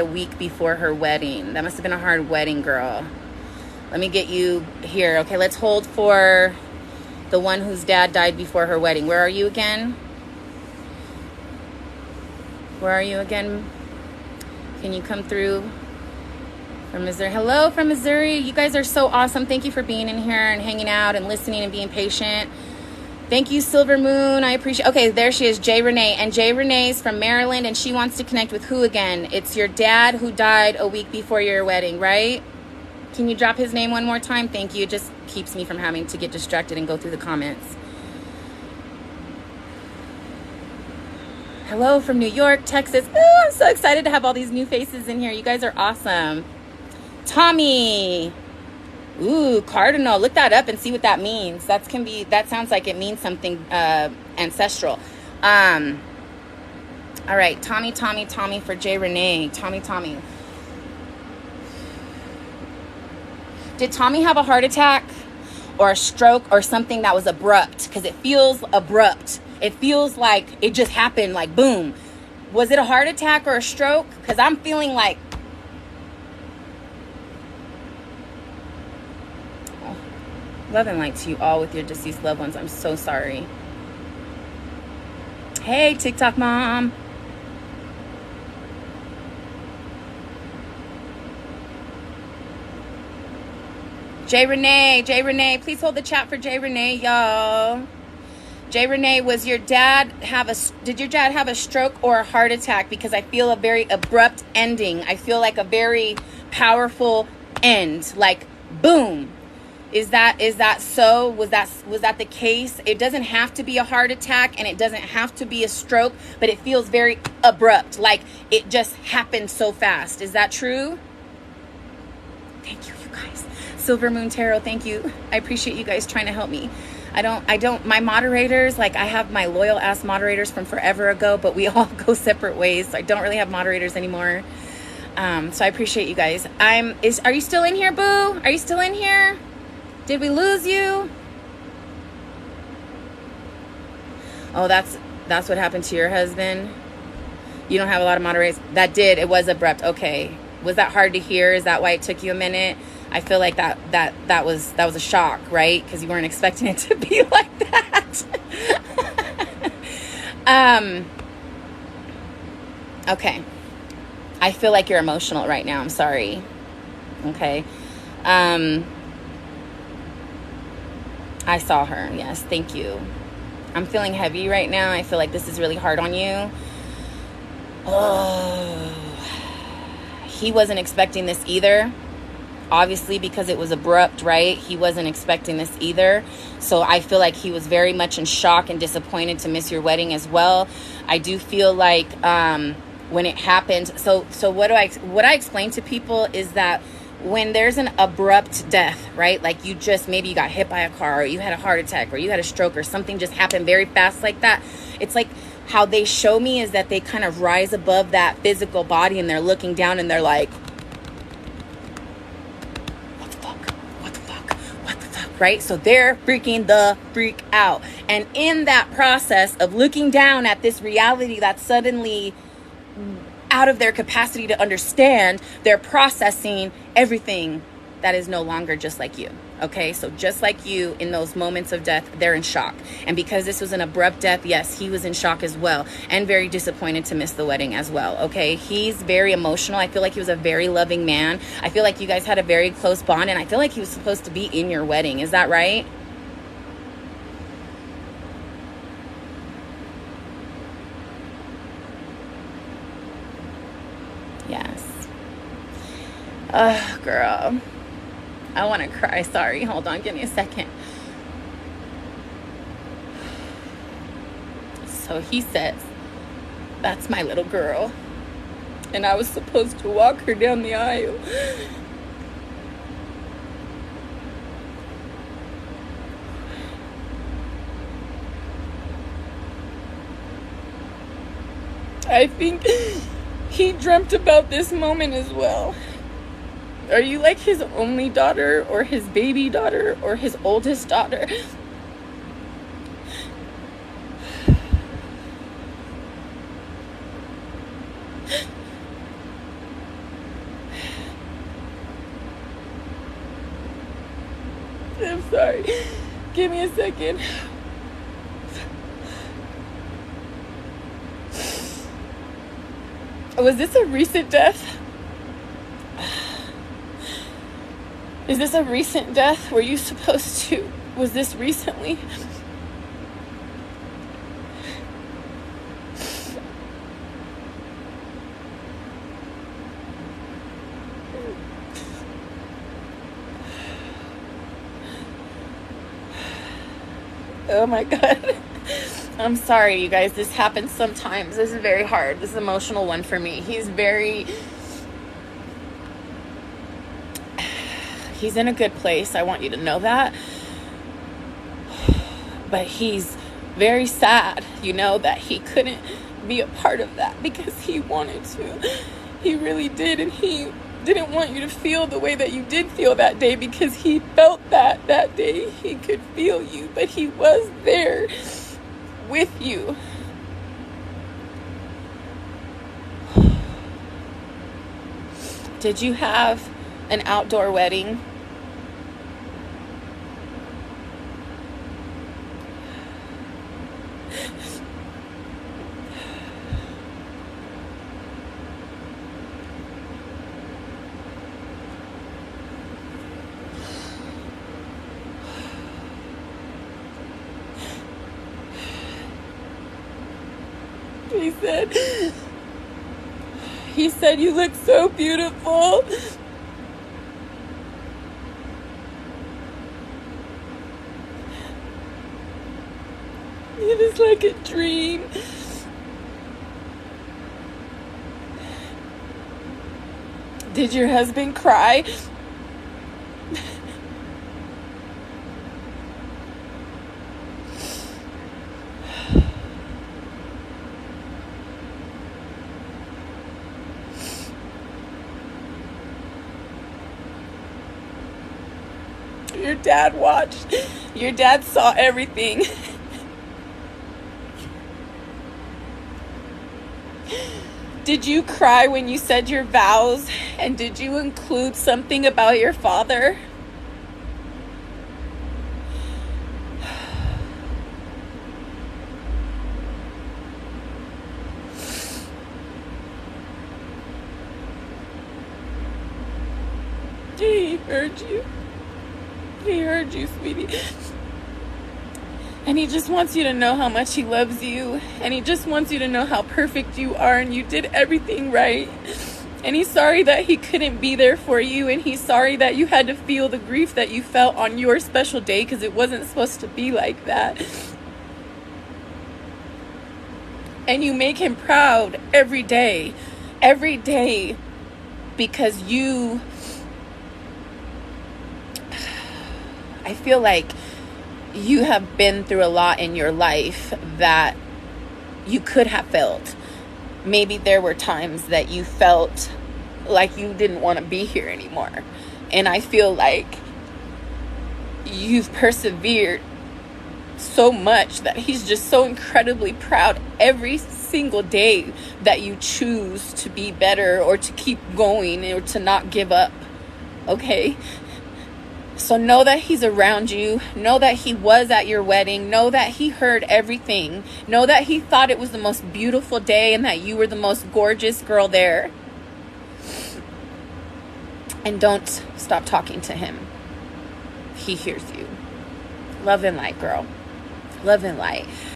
a week before her wedding. That must have been a hard wedding, girl. Let me get you here. Okay, let's hold for the one whose dad died before her wedding. Where are you again? Where are you again? Can you come through from Missouri? Hello from Missouri. You guys are so awesome. Thank you for being in here and hanging out and listening and being patient. Thank you, Silver Moon. I appreciate. Okay, there she is, Jay Renee. And Jay Renee's from Maryland, and she wants to connect with who again? It's your dad who died a week before your wedding, right? Can you drop his name one more time? Thank you. It just keeps me from having to get distracted and go through the comments. Hello from New York, Texas. Ooh, I'm so excited to have all these new faces in here. You guys are awesome. Tommy. Ooh, cardinal. Look that up and see what that means. That sounds like it means something ancestral. All right, Tommy for Jay Renee. Tommy. Did Tommy have a heart attack or a stroke or something that was abrupt? Because it feels abrupt. It feels like it just happened, like boom. Was it a heart attack or a stroke? Because I'm feeling like... Oh, love and light to you all with your deceased loved ones. I'm so sorry. Hey, TikTok mom. Jay Renee, please hold the chat for Jay Renee, y'all. Jay Renee, did your dad have a stroke or a heart attack? Because I feel a very abrupt ending. I feel like a very powerful end, like boom. Is that so? Was that the case? It doesn't have to be a heart attack and it doesn't have to be a stroke, but it feels very abrupt, like it just happened so fast. Is that true? Thank you, you guys. Silver Moon Tarot, thank you. I appreciate you guys trying to help me. I don't, my moderators, like I have my loyal ass moderators from forever ago, but we all go separate ways. So I don't really have moderators anymore. So I appreciate you guys. Are you still in here, boo? Are you still in here? Did we lose you? Oh, that's what happened to your husband. You don't have a lot of moderators. It was abrupt. Okay. Was that hard to hear? Is that why it took you a minute? I feel like that was a shock, right? Because you weren't expecting it to be like that. Okay. I feel like you're emotional right now. I'm sorry. Okay. I saw her. Yes, thank you. I'm feeling heavy right now. I feel like this is really hard on you. Oh. He wasn't expecting this either. Obviously, because it was abrupt, right? He wasn't expecting this either. So I feel like he was very much in shock and disappointed to miss your wedding as well. I do feel like when it happened, so what I explain to people is that when there's an abrupt death, right? Like maybe you got hit by a car, or you had a heart attack, or you had a stroke, or something just happened very fast like that. It's like how they show me is that they kind of rise above that physical body and they're looking down and they're like, right? So they're freaking the freak out. And in that process of looking down at this reality that's suddenly out of their capacity to understand, they're processing everything that is no longer just like you. Okay, so just like you, in those moments of death, they're in shock. And because this was an abrupt death, yes, he was in shock as well, and very disappointed to miss the wedding as well. Okay, he's very emotional. I feel like he was a very loving man. I feel like you guys had a very close bond, and I feel like he was supposed to be in your wedding. Is that right? Yes. Oh, girl. I want to cry. Sorry. Hold on. Give me a second. So he says, that's my little girl. And I was supposed to walk her down the aisle. I think he dreamt about this moment as well. Are you like his only daughter, or his baby daughter, or his oldest daughter? I'm sorry. Give me a second. Was this a recent death? Is this a recent death? Were you supposed to? Was this recently? Oh my God. I'm sorry, you guys. This happens sometimes. This is very hard. This is an emotional one for me. He's in a good place. I want you to know that. But he's very sad, that he couldn't be a part of that because he wanted to. He really did. And he didn't want you to feel the way that you did feel that day because he felt that day. He could feel you, but he was there with you. Did you have an outdoor wedding? He said you look so beautiful. It is like a dream. Did your husband cry? Your dad watched. Your dad saw everything. Did you cry when you said your vows? And did you include something about your father? He heard you. He heard you, sweetie. And he just wants you to know how much he loves you. And he just wants you to know how perfect you are and you did everything right. And he's sorry that he couldn't be there for you. And he's sorry that you had to feel the grief that you felt on your special day because it wasn't supposed to be like that. And you make him proud every day. Every day. Because I feel like you have been through a lot in your life that you could have felt. Maybe there were times that you felt like you didn't want to be here anymore. And I feel like you've persevered so much that he's just so incredibly proud every single day that you choose to be better or to keep going or to not give up. Okay? So know that he's around you. Know that he was at your wedding. Know that he heard everything. Know that he thought it was the most beautiful day and that you were the most gorgeous girl there. And don't stop talking to him. He hears you. Love and light, girl. Love and light.